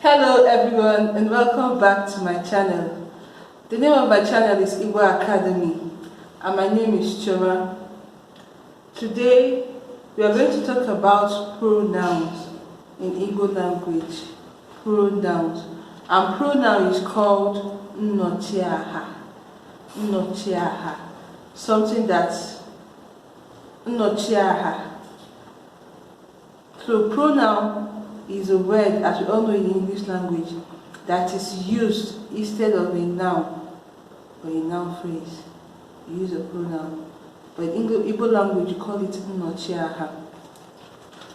Hello everyone and welcome back to my channel. The name of my channel is Igbo Academy and my name is Choma. Today we are going to talk about pronouns in Igbo language. Pronouns. And pronoun is called Nnọchiaha. Nnọchiaha. Something that's Nnọchiaha. So pronoun is a word, as we all know in English language, that is used instead of a noun or a noun phrase. You use a pronoun. But in Igbo language you call it Nnọchiaha.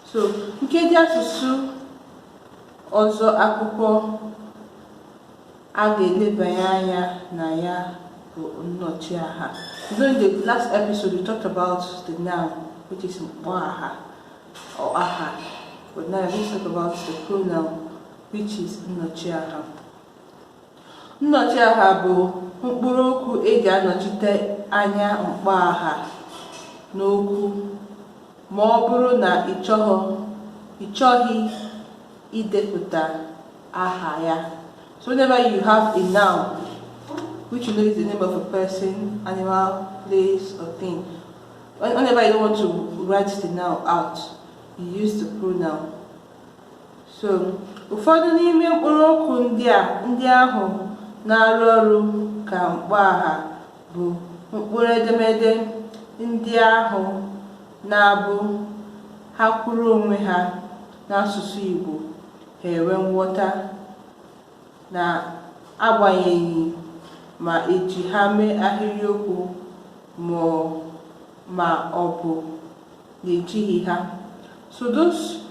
So Nkejiasụsụ ọzọ akwụkwọ a ga-elebanye anya na ya bụ Nnọchiaha. During the last episode we talked about the noun, which is Mkpọaha or aha. But now let's talk about the pronoun, which is Nnọchiaha. Nnọchiaha bụ mkpụrụ okwu eji anọchite anya mkpọaha n'okwu ma ọ bụrụ na ị chọghị idepụta aha ya. So whenever you have a noun, which you know is the name of a person, animal, place, or thing, whenever you don't want to write the noun out, you use the pronoun. So ụfọdụ n'ime mkpụrụ okwu ndị ahụ na-arụ ọrụ ka mkpọaha bụ mkpụrụ edemede ndị ahụ na-abụ ha kwuru onwe ha n'asụsụ Igbo ha enwe nghọta na agbanyeghị ma eji ha mee ahịrịokwu ma ọ bụ na-ejighị ha. So those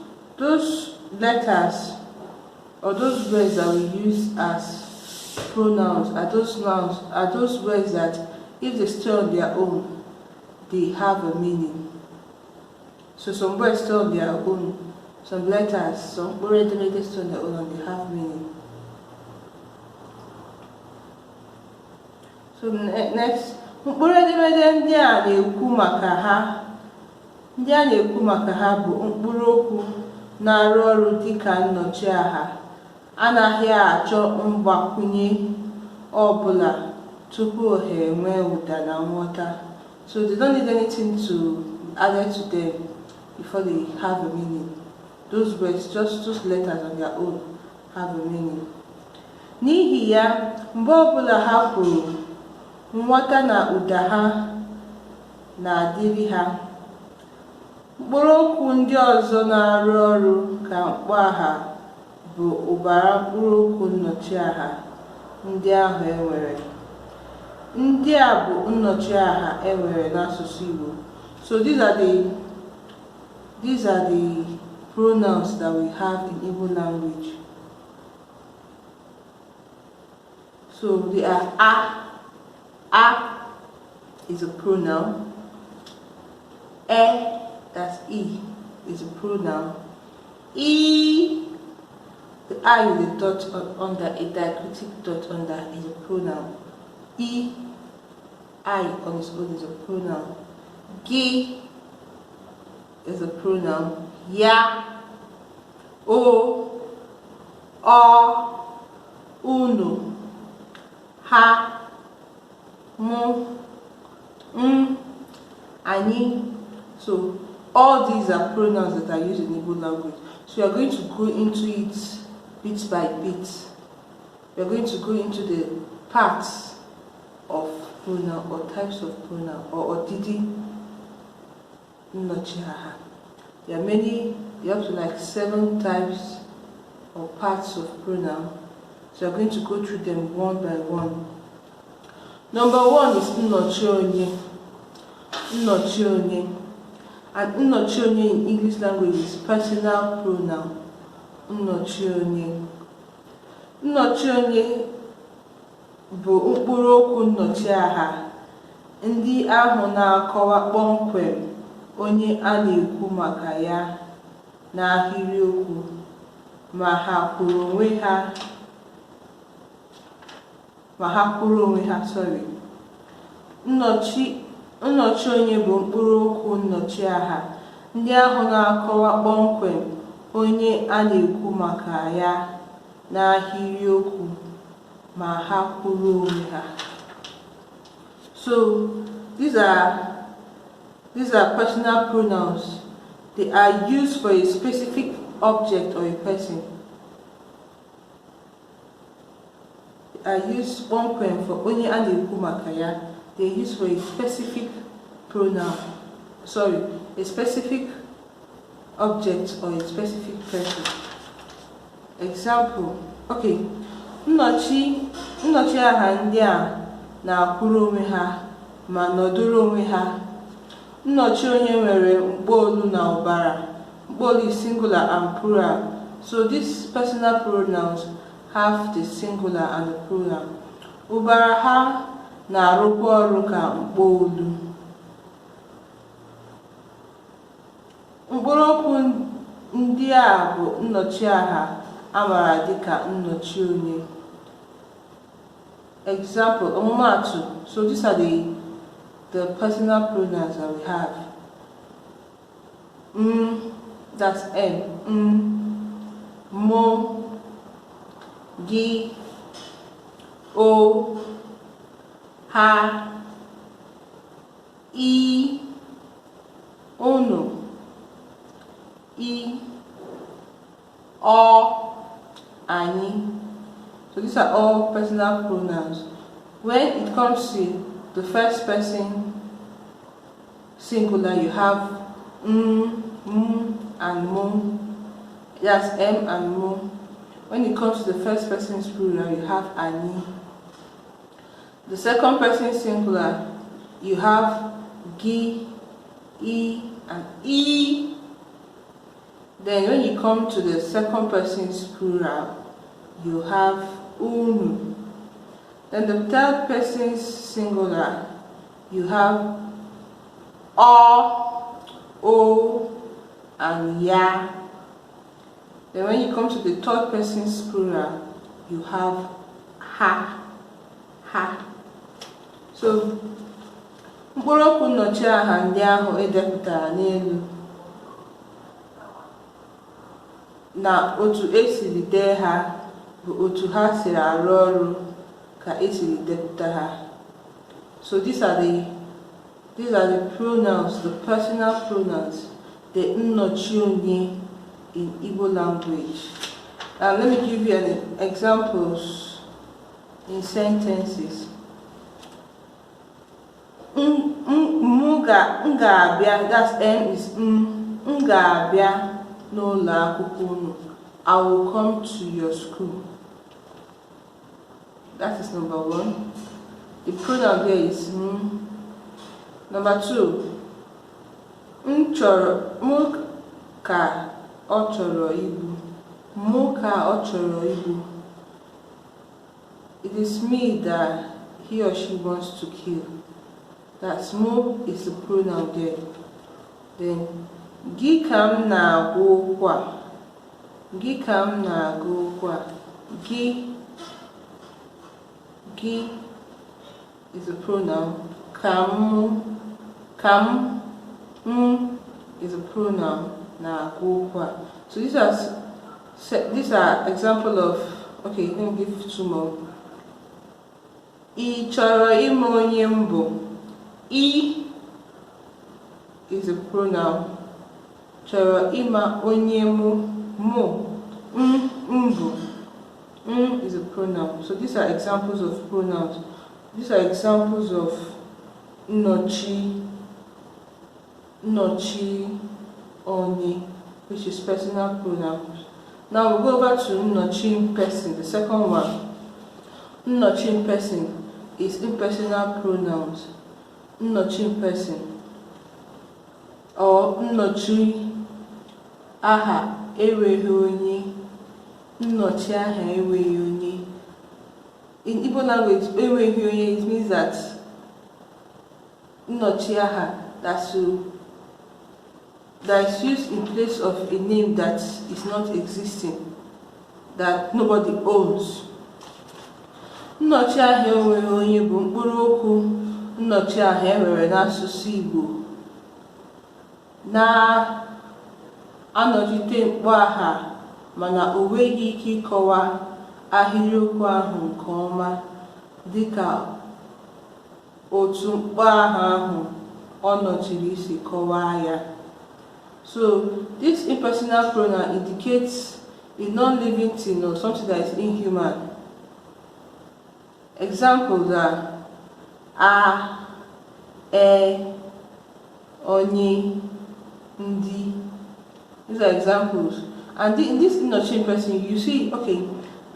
letters or those words that we use as pronouns are those nouns, are those words that if they stay on their own, they have a meaning. So some words stay on their own, some letters, some words stay on their own and they have meaning. So next, mkpụrụ edemede ndị a na-ekwu maka ha bụ mkpụrụ okwu na-arụ ọrụ dịka nnọchiaha, anaghị achọ mgbakwunye ọbụla tupu ha enwee ụda na nghọta. So they don't need anything to add to them before they have a meaning. Those words, just those letters on their own, have a meaning. N'ihi ya, mgbe ọbụla ha kwuru, nghọta na ụda ha na-adịrị ha. Mkpụrụ okwu ndị ọzọ na-arụ ọrụ ka mkpọaha bụ ụbara mkpụrụ okwu nnọchiaha ndị ahụ enwere. Ndị a bụ nnọchiaha enwere n'asụsụ Igbo. So these are the pronouns that we have in Igbo language. So they are a is a pronoun. That's E, is a pronoun. E, the I with a dot under, a diacritic dot under, is a pronoun. E, I on its own is a pronoun. G is a pronoun. Ya, O, Unu, Ha, Mu, Ani. So all these are pronouns that are used in Igbo language. So we are going to go into it bit by bit. We are going to go into the parts of pronoun or types of pronoun or Didi Nnọchiaha. There are many, you have to like 7 types or parts of pronoun. So we are going to go through them one by one. Number 1 is Nnọchionye. Nnọchionye. And Nnọchionye in English language is personal pronoun. Nnọchionye. Nnọchionye bụ mkpụrụ okwu nnọchiaha ndị ahụ na-akọwa kpọmkwem onye a na-ekwu maka ya n'ahịrịokwu ma ha kwuru onwe ha. Nnọchionye bụ mkpụrụ okwu nnọchiaha ndị ahụ na-akọwa kpọmkwem onye a na-ekwu maka ya n'ahịrịokwu ma ha kwuru onwe ha. So these are personal pronouns. They are used for a specific object or a person. They are used one point for onye a na-ekwu maka ya. They are used for a specific pronoun. Sorry, a specific object or a specific person. Example. Okay. Nnọchiaha ndị a na-akwụrụ onwe ha ma nọdụrụ onwe ha. Nnọchi onye nwere mkpolu na ụbara. Mkpolu is singular and plural. So these personal pronouns have the singular and the plural. Ụbara ha na-arụkwa ọrụ ka mkpolu. Mkpụrụokwu ndị a bụ nnọchiaha amara dịka nnọchi onye. Example, ọmụmaatụ. So these are the personal pronouns that we have. That's M. Mo, gi, o, ha, I, unu, I, o, anyị. So these are all personal pronouns. When it comes to the first person singular, you have and mo. That's M and mo. When it comes to the first person plural, you have ani. The second person singular, you have gi, I, and I. Then when you come to the second person's plural, you have unu. Then the third person's singular, you have o, and ya. Then when you come to the third person's plural, you have ha. So mkpụrụokwu nnọchiaha ndị ahụ edepụtara n'elu na otu esiri dee ha bụ otu ha siri arụ ọrụ ka esiri depụta ha. So these are the pronouns, the personal pronouns, the nnọchi onye in Igbo language. Now let me give you examples in sentences. Ngabia, that's M is ngabia n'ụlọ akwụkwọ unu. I will come to your school. That is number one. The pronoun there is Number two, mụ ka ọ chọrọ ibu. Mụ ka ọ chọrọ ibu. It is me that he or she wants to kill. That's mụ is the pronoun there. Then gị ka m na-agụ kwa. Gị ka m na-agụ kwa. Gị is a pronoun. Kam is a pronoun. Na-agụ kwa. So these are example of, okay, let me give two more. Ị chọrọ ịma onye mbụ. I is a pronoun. Chọrọ ịma onye mụ. Mbụ. Is a pronoun. So these are examples of pronouns. These are examples of nnọchi onye, which is personal pronouns. Now we'll go over to nnọchi person, the second one. Nnọchi person is impersonal pronouns. Nnọchi person or nnọchi aha enweghị onye. Nnọchiaha enweghị onye. In Igbo language, enweghị onye, it means that Nnọchiaha that is used in place of a name that is not existing, that nobody owns. Nnọchiaha enweghị onye bụ mkpụrụokwu nnọchiaha enwere n'asụsụ Igbo na-anọchite mkpọaha mana o nweghị ike ịkọwa ahịrịokwu ahụ nke ọma dịka otu mkpọaha ahụ ọ nọchiri isi kọwaa ya. So this impersonal pronoun indicates a non-living thing or something that is inhuman. Examples are a, onye, ndi. These are examples. And in this Nnọchi person, you see, okay,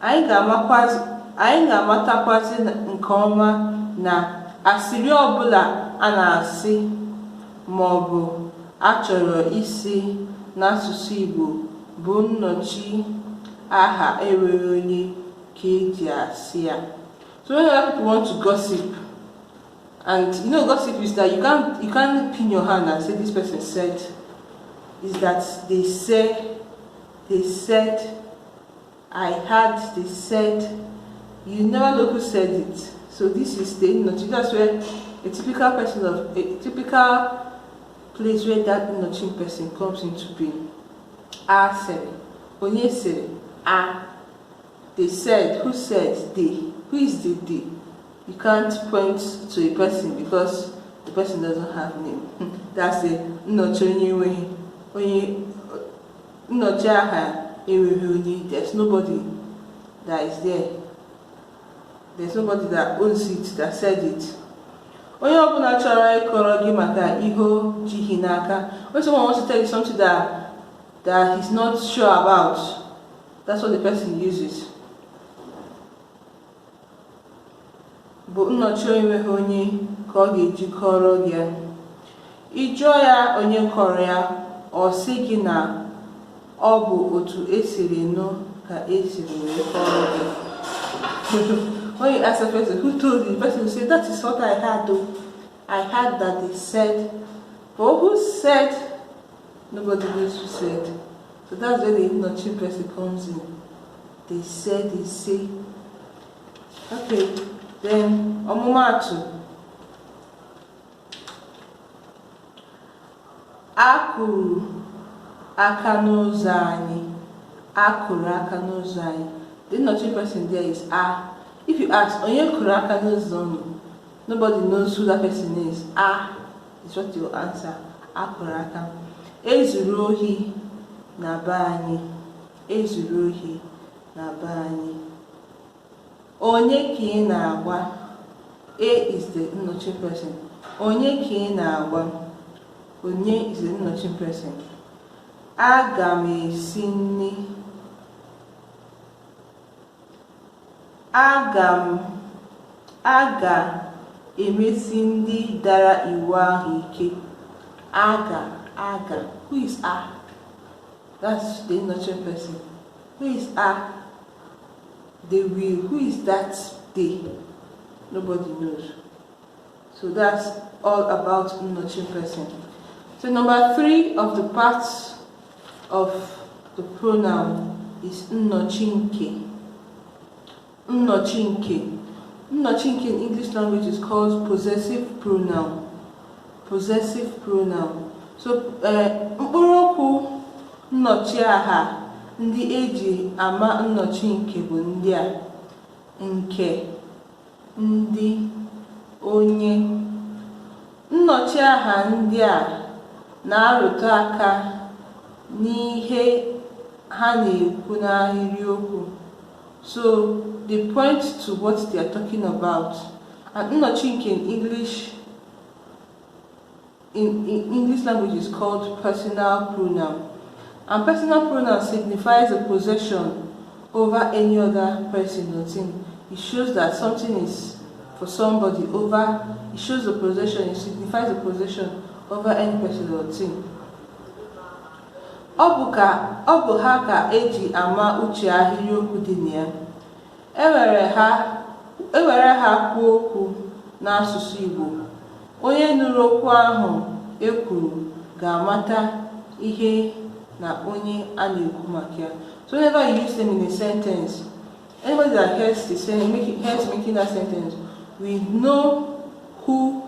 anyị ga-amatakwazi nke ọma na asịrị ọbụla a na-asị ma ọ bụ a chọrọ isi n'asụsụ Igbo bụ nnọchi aha enwere onye ka eji asị ya. So when other people want to gossip, and you know gossip is that you can't pin your hand and say this person said, is that they said, I heard, they said, you never know who said it. So this is the Nnọchi. That's where a typical place where that Nnọchi person comes into being. A said, onye said, a. They said, who said, they. Who is the they? You can't point to a person because the person doesn't have name. That's the Nnọchiaha. There's nobody that is there. There's nobody that owns it, that said it. Onye ọbụla chọrọ ịkọrọ gị maka ihe jighị n'aka. When someone wants to tell you something that he's not sure about, that's what the person uses. Bụ nnọchi enweghị onye ka ọ ga-eji kọrọ gị ya. Ị jụọ ya onye kọrọ ya, ọ sị gị na ọ bụ otu esiri nụ ka esiri wee kọrọ gị. When you ask a person who told you, the person will say, that is what I heard though. I heard that they said. But who said? Nobody knows who said. So that's where the Nnọchi person comes in. They said, they say. Okay, then ọmụmaatụ. Akụrụ aka n'ụzọ anyị. Akụrụ aka n'ụzọ anyị. The Nnọchi person there is a. If you ask, onye kụrụ aka n'ụzọ unu, nobody knows who that person is. A is what you answer. Akụrụ aka. Ezuru ohi na be anyị. Ezuru ohi na be anyị. Onye ka ị na-agwa? A is the Nnọchi person. Onye ka ị na-agwa? Onye is the Nnọchi person. Aga m esi nri. Aga emesi ndị dara iwu ahụ ike. Aga. Who is a? That's the Nnọchi person. Who is a? They will. Who is that they? Nobody knows. So that's all about Nnọchi person. So number 3 of the parts of the pronoun is Nnọchi. Nnọchi in English language is called possessive pronoun. Possessive pronoun. So mkpụrụokwu nnọchiaha ndị eji ama nnọchi nke bụ ndị a: nke, ndị, onye. Nnọchiaha ndị a na-arụtụ aka n'ihe ha na-ekwu n'ahịrịokwu. So they point to what they are talking about. And Nnọchi in English language is called personal pronoun. And personal pronoun signifies a possession over any other person or thing. It shows that something is for somebody over. It shows the possession. It signifies a possession over any person or thing. Ọ bụ ha ka eji ama uche ahịrịokwu dị na ya. Ewere ha kwuo okwu n'asụsụ Igbo. Onye nụrụ okwu ahụ ekwuru ga-amata ihe na onye a na-ekwu maka ya. So whenever you use them in a sentence, anybody that hears making that sentence will know who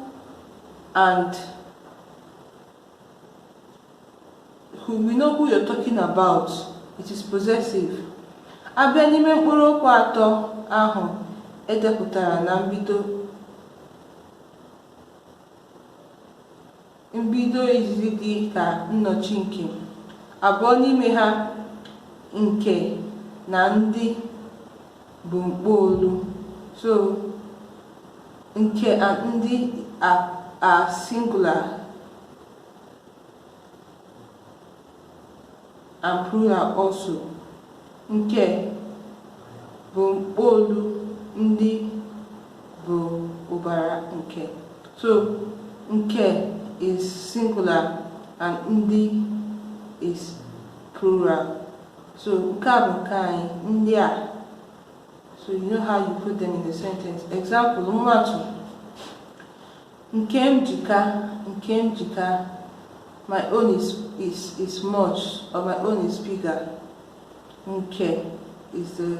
you're talking about. It is possessive. Abịa n'ime mkpụrụ okwu atọ ahụ edepụtara na mbido izizi dị ka nnọchi nke. Abụọ n'ime ha, nke na ndị, bụ mkpọolu. So nke and ndị are singular and plural also. Nke bụ mkpọolu, ndị bụ ụbara nke. So nke is singular and ndị is plural. So nke a bụ nke anyị, ndị a. So you know how you put them in the sentence. Example, mmadụ. Nke m jika, my own is much, or my own is bigger. Nke is the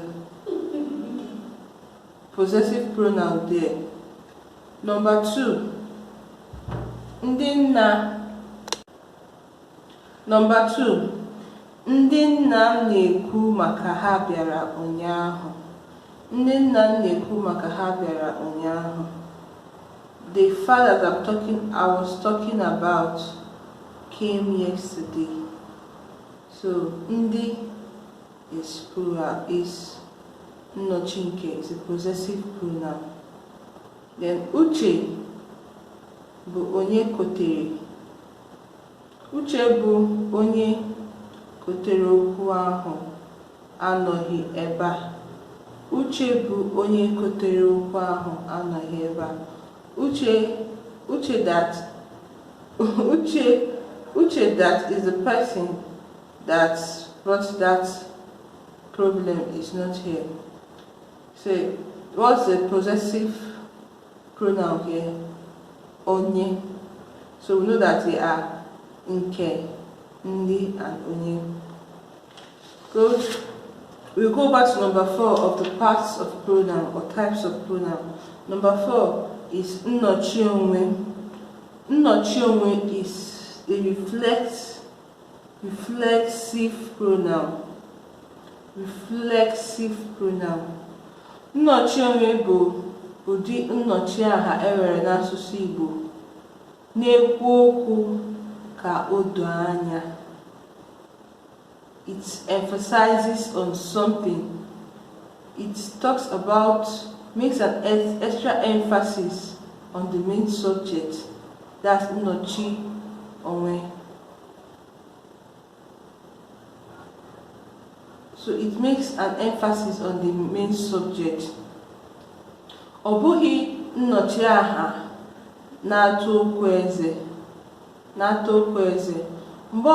possessive pronoun there. Number 2, ndị nna. Number 2, ndị nna m na-ekwu maka ha bịara ụnyaahụ. Ndị nna m na-ekwu maka ha bịara ụnyaahụ. The fathers I was talking about came yesterday. So ndị is plural, is nnọchi nke, is a possessive pronoun. Then Uche bụ onye kotere. Uche bụ onye kotere okwu ahụ anọghị ebe a. Uche bụ onye kotere okwu ahụ anọghị ebe a. Uche that is the person that brought that problem is not here. So what's the possessive pronoun here? Onye. So we know that they are nke, ndị, and onye. Good. We'll go back to number 4 of the parts of pronoun or types of pronoun. Number 4 is nnọchiaha. Nnọchiaha is a reflexive pronoun. Reflexive pronoun. Nnọchiaha bụ ụdị nnọchiaha enwere n'asụsụ Igbo na-ekwu okwu ka o doo anya. It emphasizes on something. It talks about, makes an extra emphasis on the main subject. That's nnọchi onwe. So it makes an emphasis on the main subject. Ọ bụghị nnọchiaha na-atụ okwu eze. Mgbe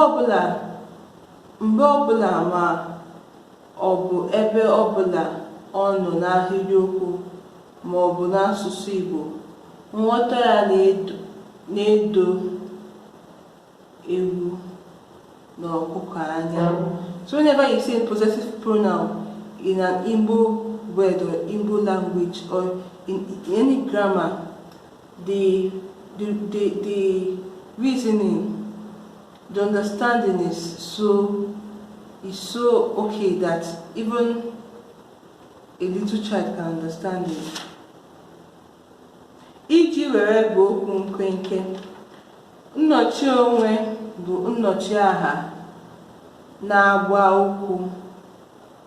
ọbụla ma ọ bụ ebe ọbụla ọ nọ n'ahịrịokwu ma ọ bụ n'asụsụ Igbo, nghọta ya na-edo ewu na ọkụkọ anya. So whenever you say possessive pronoun in an Igbo word or Igbo language or in any grammar, the reasoning, the understanding is so okay that even a little child can understand it. Iji were bụ okwu nkwenkwe. Nnọchi onwe bụ nnọchiaha na-agba okwu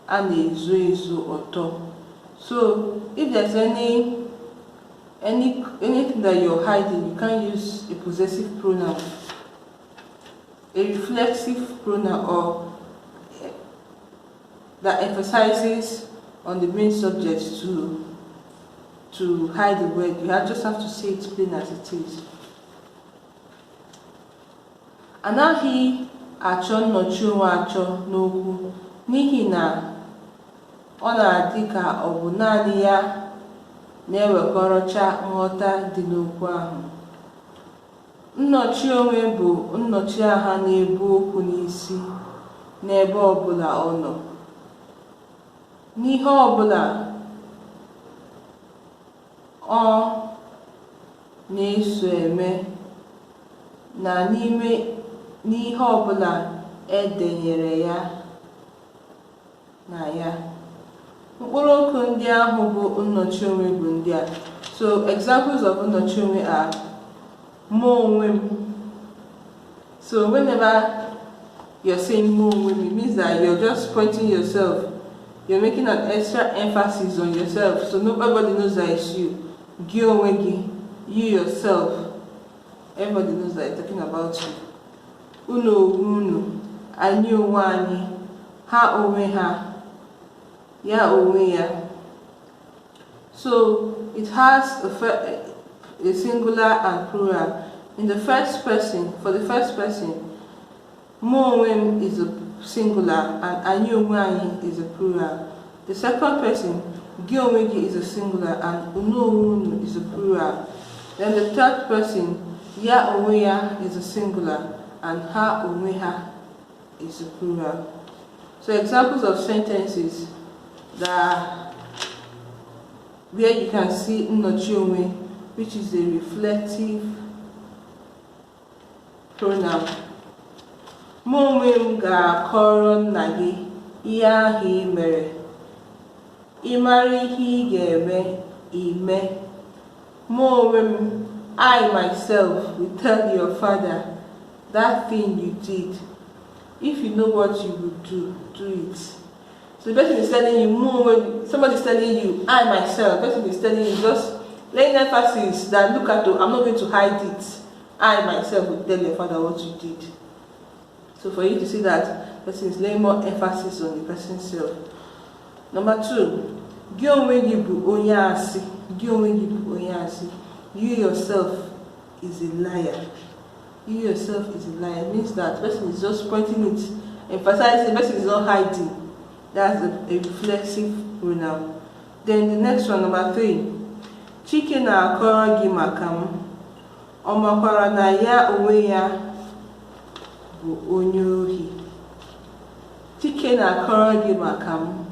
a na-ezo ezo ọtọ. So if there's anything that you're hiding, you can't use a possessive pronoun. A reflexive pronoun, or that emphasizes on the main subject to hide the word. You just have to say it plain as it is. Anaghị achọ nnọchi onwe achọ n'okwu n'ihi na ọ na-adị ka ọ bụ naanị ya na-ewekọrọcha nghọta dị n'okwu ahụ. Nnọchi onwe bụ nnọchiaha na-ebu okwu n'isi n'ebe ọbụla ọ nọ. N'ihe ọbụla ọ na-eso eme na n'ihe ọbụla edenyere ya na ya. Mkpụrụ okwu ndị ahụ bụ nnọchi onwe bụ ndị a. So examples of nnọchi onwe are mụ onwe m. So whenever you're saying mụ onwe m, it means that you're just pointing yourself. You're making an extra emphasis on yourself, so nobody knows that it's you. Gị onwe gị, you yourself. Everybody knows that it's talking about you. Unu onwe unu, anyị onwe anyị, ha onwe ha, ya onwe ya. So it has a singular and plural. In the first person, for the first person, mụ onwe m is a singular and anyị onwe anyị is a plural. The second person, gị onwe gị is a singular and unu onwe unu is a plural. Then the third person, ya onwe ya is a singular and ha onwe ha is a plural. So examples of sentences that where you can see nnọchi onwe, which is a reflective pronoun. Mụ onwe m ga-akọrọ nna gị ihe ahụ ị mere. Ị mara ihe ị ga-eme, ime. Mụ onwe m, I myself will tell your father that thing you did. If you know what you would do, do it. So the person is telling you, somebody is telling you, I myself, the person is telling you, just laying emphasis that look at, I'm not going to hide it. I myself will tell your father what you did. So for you to see that, the person is laying more emphasis on the person's self. Number 2, gị onwe gị bụ onye asị. Gị onwe gị bụ onye asị. You yourself is a liar. You yourself is a liar. It means that the person is just pointing it, emphasizing, the person is not hiding. That's a reflexive pronoun. Then the next one, number 3. Chike na-akọrọ gị maka m. Ọ makwara na ya onwe ya bụ onye ohi. Chike na-akọrọ gị maka m.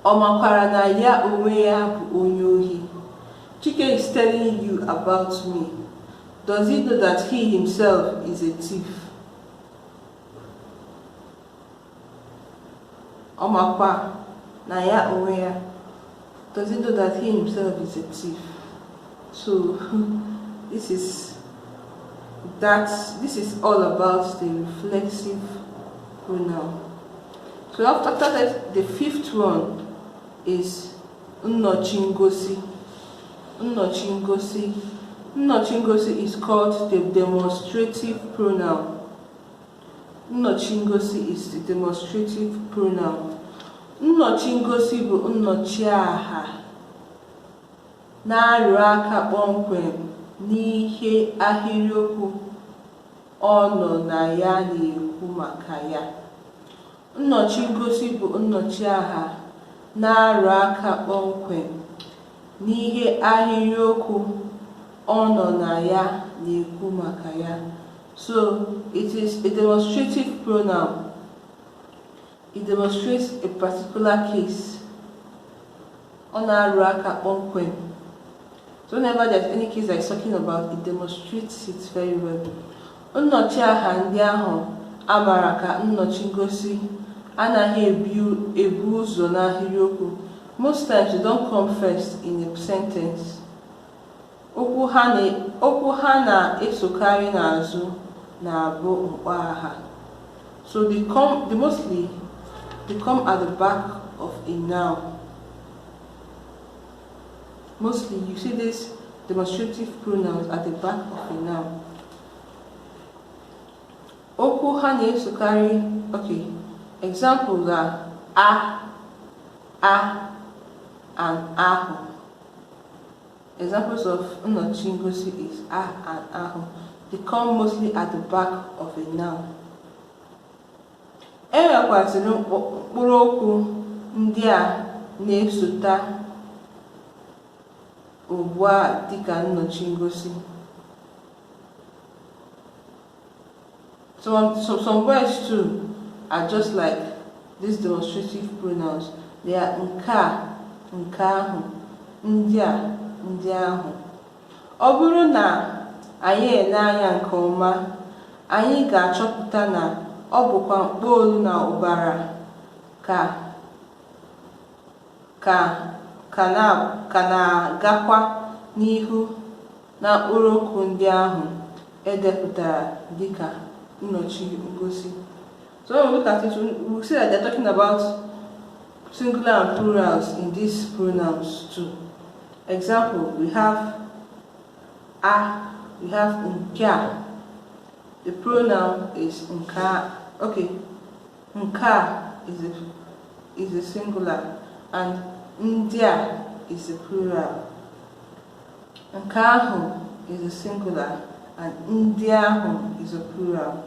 Ọ makwara na ya onwe ya bụ onye ohi. Chike is telling you about me. Does he know that he himself is a thief? Ọ makwa na ya onwe ya. Does he know that he himself is a thief? So this is all about the reflexive pronoun. So after that, the 5th one is nnọchi. Nnọchi is called the demonstrative pronoun. Nnọchi is the demonstrative pronoun. Nnọchi bụ nnọchiaha na-arụ aka kpọmkwem n'ihe ahịrịokwu ọ nọ na ya na-ekwu maka ya. Nnọchi bụ nnọchiaha na-arụ aka kpọmkwem n'ihe ahịrịokwu ọ nọ na ya na-ekwu maka ya. So it is a demonstrative pronoun. It demonstrates a particular case. Ọ na-arụ aka kpọmkwem. So whenever there's any case that is talking about, it demonstrates it very well. Nnọchiaha ndị ahụ amara ka nnọchi anaghị ebu ụzọ n'ahịrịokwu. Most times they don't come first in a sentence. Okwu ha na-esokarị n'azụ na-abụ mkpọaha. So mostly they come at the back of a noun. Mostly you see these demonstrative pronouns at the back of a noun. Okwu ha na-esokarị, okay, examples are a, and ahụ. Examples of nnọchi is a and ahụ. They come mostly at the back of a noun. Enwekwaziri mkpụrụ okwu ndị a na-esota ugbu a dịka nnọchi. Some words too are just like these demonstrative pronouns. They are nke a, nke ahụ, ndị a, ndị ahụ. Ọ bụrụ na anyị ele anya nke ọma, anyị ga-achọpụta na ọ bụkwa mkpụrụ na ụbara ka ka na-agakwa n'ihu na mkpụrụ okwu ndị ahụ edepụtara dịka nnọchi ngosi. So when we look at it, we see that they're talking about singular and plurals in these pronouns too. Example, we have a, we have nkea. The pronoun is nka. Okay, nka is a singular and ndia is a plural. Nkahu is a singular and ndiahu is a plural.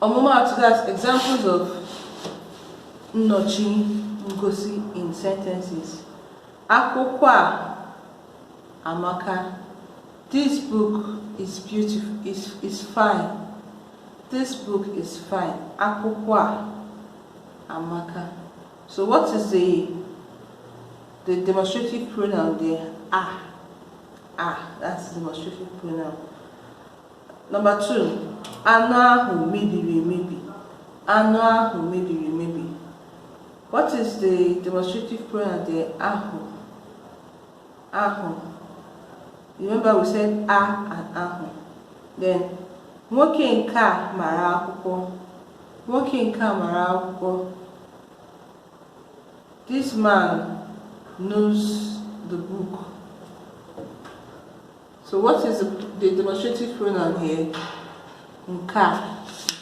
To that, examples of nnọchi ngosi in sentences. Akwụkwọ amaka. This book is beautiful, is fine. This book is fine. Akwụkwọ amaka. So what is the demonstrative pronoun there? That's the demonstrative pronoun. Number 2, anụ ahụ mebiri emebi. Anụ ahụ mebiri emebi. What is the demonstrative pronoun there? Ahụ. Ahụ. Remember we said a and ahụ. Then nwoke nke a mara akwụkwọ. Nwoke nke a mara akwụkwọ. This man knows the book. So what is the demonstrative pronoun here? Nka.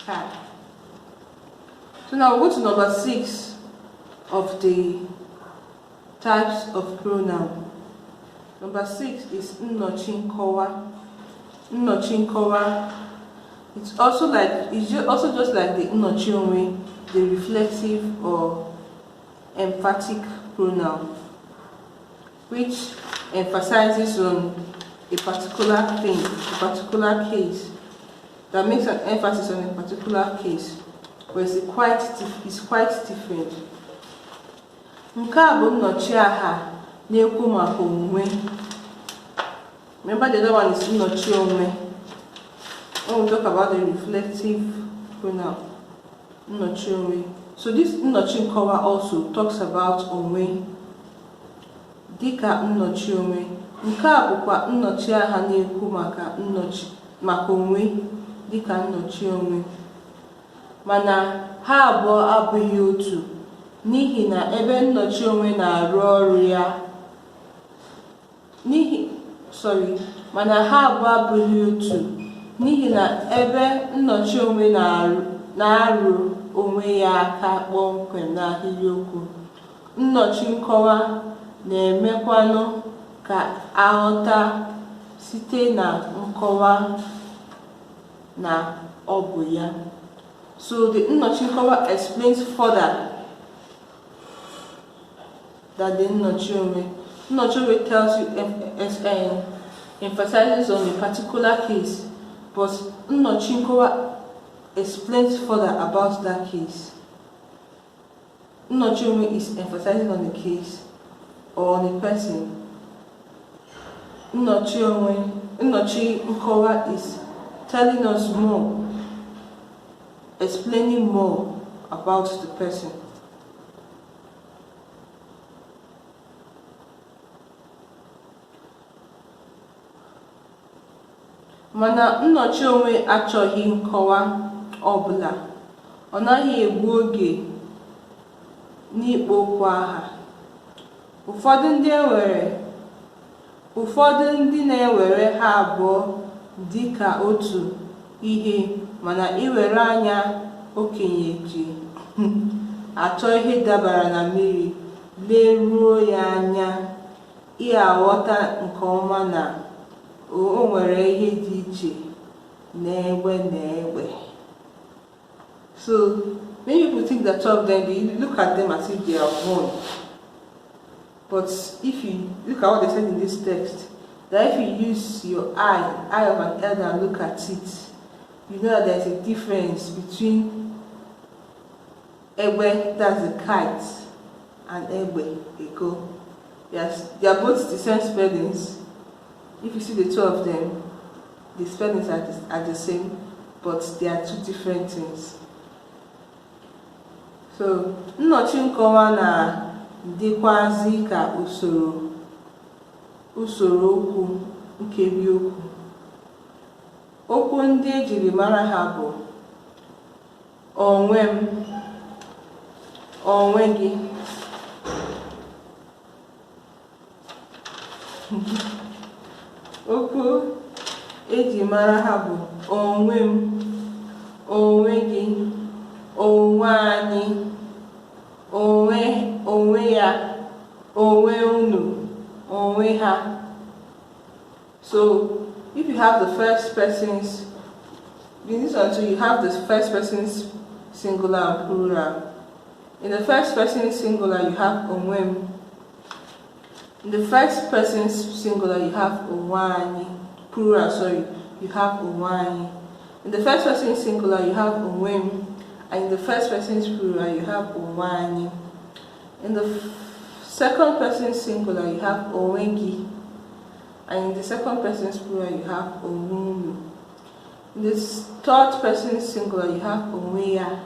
Nka. So now we'll go to number 6 of the types of pronoun. Number 6 is nnọchi nkọwa. Nnọchi nkọwa. It's also just like the nnọchi onwe, the reflexive or emphatic pronoun, which emphasizes on a particular thing, a particular case, that makes an emphasis on a particular case, but it's quite different. Nke a bụ nnọchiaha na-ekwu maka omume. Remember the other one is nnọchi onwe. When we talk about the reflective pronoun, nnọchi onwe. So this nnọchi nkọwa also talks about onwe, dịka nnọchi onwe. Nke a bụkwa nnọchiaha na-ekwu maka onwe dịka nnọchi onwe. Mana ha abụọ abụghị otu, n'ihi na ebe nnọchi onwe na-arụ ọrụ ya mana ha abụọ abụghị otu, n'ihi na ebe nnọchi onwe na-arụ onwe ya aka kpọmkwem n'ahịrịokwu, nnọchi nkọwa na-emekwanụ ka aghọta site na nkọwa na ọ bụ ya. So the nnọchi nkọwa explains further that the nnọchi onwe. Nnọchi onwe tells you, emphasizes on a particular case, but nnọchi nkọwa explains further about that case. Nnọchi onwe is emphasizing on the case or on a person. Nnọchi nkọwa is telling us more, explaining more about the person. Mana nnọchi onwe achọghị nkọwa ọbụla. Ọ naghị egbu oge n'ikpo okwu aha. Ụfọdụ ndị na-ewere ha abụọ dịka otu ihe, mana iwere anya okenye ji achọ ihe dabara na mmiri leruo ya anya, ị aghọta nke ọma na o nwere ihe dị iche n'egbe na egbe. So many people think that all of them, they look at them as if they are one. But if you look at what they said in this text, that if you use your eye of an elder and look at it, you know that there's a difference between egbe, that's a kite, and egbe, ego. Yes, they are both the same spellings. If you see the two of them, the spellings are the same, but they are two different things. So nnọchi nkọwa dịkwazị ka usoro okwu nkebi okwu. Okwu ndị ejiri mara ha bụ onwe m, onwe gị, okwu eji mara ha bụ onwe m, onwe gị, onwe anyị, onwe ya, onwe unu, onwe ha. So if you have the first persons, in this one too, you have the first persons singular and plural. In the first person singular, you have onwem. In the first person singular, you have onwani. Plural, sorry, you have onwani. In the first person singular, you have onwem. And in the first person plural, you have onwani. In the second person singular, you have onwengi. And in the second person plural, you have onwunu. In the third person singular, you have onweya.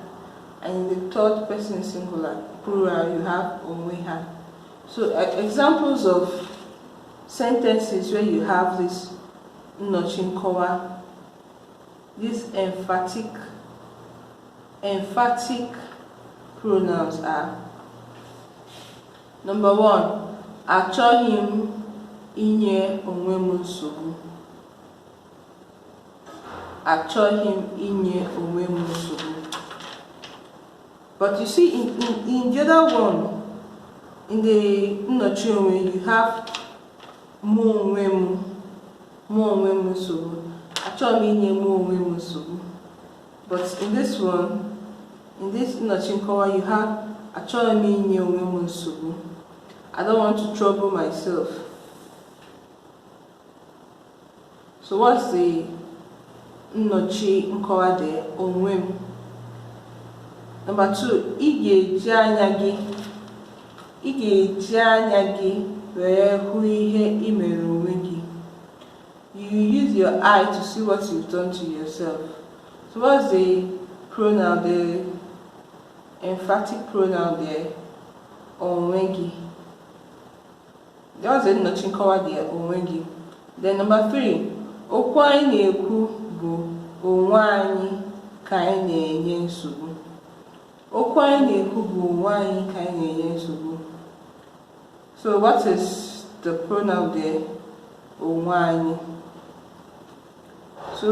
And in the third person singular plural, you have onweha. So examples of sentences where you have this nnọchiaha, these emphatic pronouns are: number 1, achọghị m inye onwe m nsogbu. Achọghị m inye onwe m nsogbu. But you see, in the other one, in the nnọchiaha, you have mụ onwe m nsogbu. Achọghị m inye mụ onwe m nsogbu. But in this one, in this nnọchiaha, you have achọghị m inye onwe m nsogbu. I don't want to trouble myself. So what's the nnọchiaha there? Onwe m. Number 2, ị ga-eji anya gị were hụ ihe ị mere onwe gị. You use your eye to see what you've done to yourself. So what's the pronoun, the emphatic pronoun there? Onwe gị. There was a nnọchiaha there, onwe gị. Then number 3, okwu anyị na-ekwu bụ onwe anyị ka anyị na-enye nsogbu. Okwu anyị na-ekwu bụ onwe anyị ka anyị na-enye nsogbu. So what is the pronoun there? Onwe anyị. So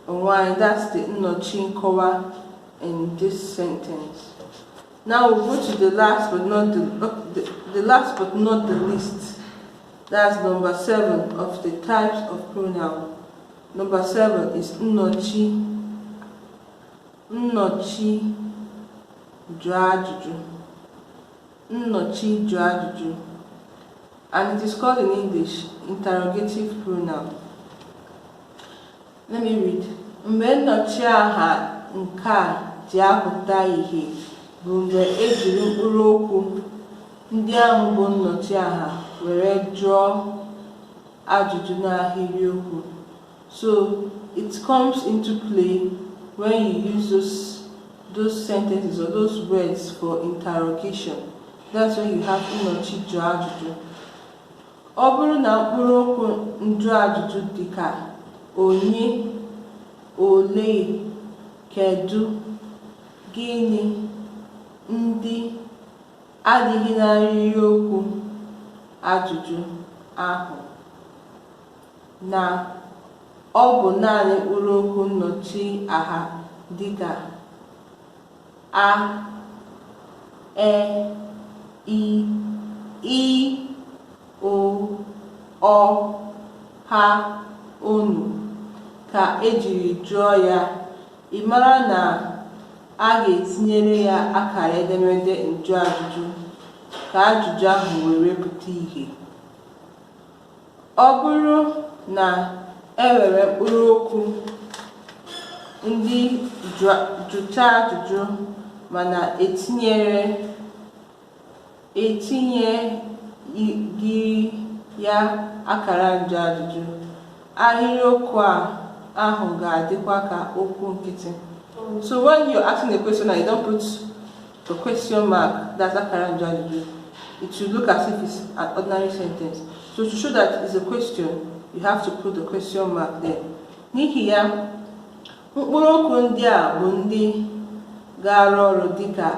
onwe anyị, that's the nnọchiaha in this sentence. Now we'll go to the last but not the least. That's number 7 of the types of pronoun. Number 7 is nnọchi jụọ ajụjụ. Nnọchi jụọ ajụjụ. And it is called in English interrogative pronoun. Let me read. Mgbe nnọchiaha nke a ji apụta ihe bụ mgbe ejiri mkpụrụ okwu ndị ahụ bụ nnọchiaha were jụọ ajụjụ n'ahịrịokwu. So it comes into play when you use those sentences or those words for interrogation. That's when you have nnọchi jụọ ajụjụ. Ọ bụrụ na mkpụrụ okwu njụ ajụjụ dịka onye, olee, kedu, gịnị, ndị adịghị n'ahịrịokwu ajụjụ ahụ, na ọ bụ naanị mkpụrụ okwu nnọchiaha dịka a, e, i, o, ọ, ha, unu ka ejiri jụọ ya, ị mara na a ga-etinyere ya akara edemede njụ ajụjụ ka ajụjụ ahụ were pụta ihe. Ọ bụrụ na enwere mkpụrụ okwu ndị jụcha ajụjụ mana etinyeghị ya akara njụ ajụjụ, ahịrịokwu ahụ ga-adịkwa ka okwu nkịtị. So when you're asking a question and you don't put for question mark, that's akara njụ, it will look as if it's an ordinary sentence. So to show that it's a question, you have to put the question mark there. N'ihi ya, mkpụrụ okwu ndị a bụ ndị ga-arụ ọrụ dịka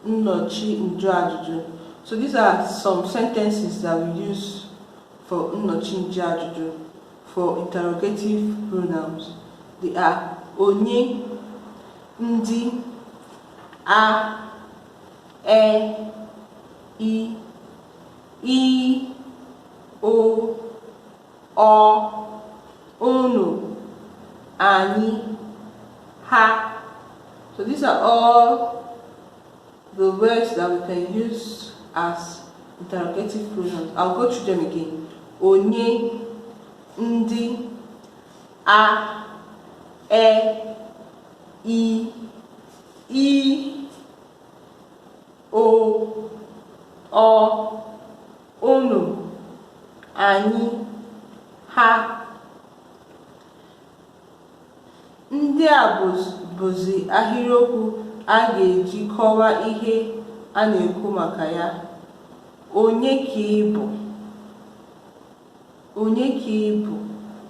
nnọchi njụ ajụjụ. So these are some sentences that we use for nnọchi njụ ajụjụ, for interrogative pronouns. They are onye, ndị, a, e, I, o, unu, anyị, ha. So these are all the words that we can use as interrogative pronouns. I'll go through them again. Onye, ndị, a, e, I, o, unu, anyị, ha. Ndị a bụzi ahịrịokwu a ga-eji kọwaa ihe a na-ekwu maka ya. Onye ka ị bụ? Onye ka ị bụ?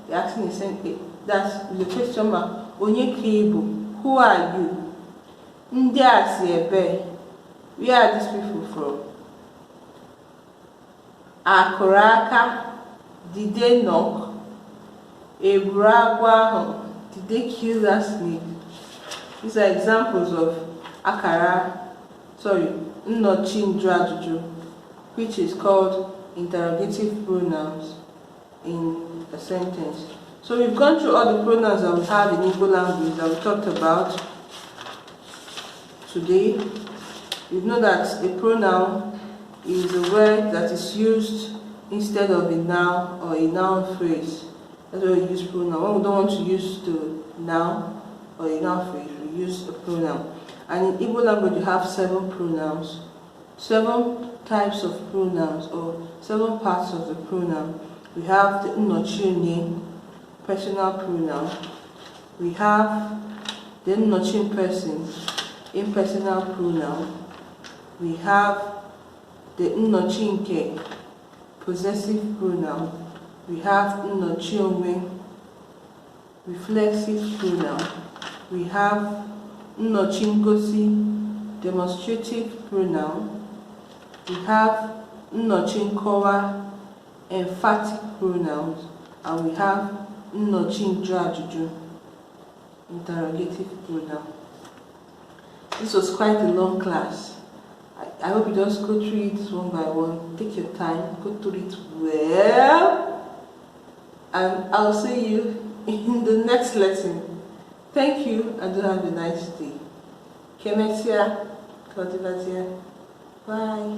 You're asking a sentence. That's the question mark. Onye ka ị bụ? Who are you? Ndị a si ebe? Where are these people from? Akụrụ aka? Did they knock? Egburu agwọ ahụ? Did they kill that snake? These are examples of nnọchi njụ ajụjụ, which is called interrogative pronouns in a sentence. So we've gone through all the pronouns that we have in Igbo language that we talked about today. You know that a pronoun is a word that is used instead of a noun or a noun phrase. That's why we use pronoun. When we don't want to use the noun or a noun phrase, we use a pronoun. And in Igbo language, you have 7 pronouns, 7 types of pronouns, or 7 parts of the pronoun. We have the Nnọchiaha, personal pronoun. We have the Nnọchi person, impersonal pronoun. We have the Nnọchi, possessive pronoun. We have Nnọchi, reflexive pronoun. We have Nnọchi, demonstrative pronoun. We have Nnọchi, emphatic pronouns. And we have Nnọchi, interrogative pronoun. This was quite a long class. I hope you just go through it one by one. Take your time, go through it well. And I'll see you in the next lesson. Thank you and do have a nice day. Kemesia, Bye.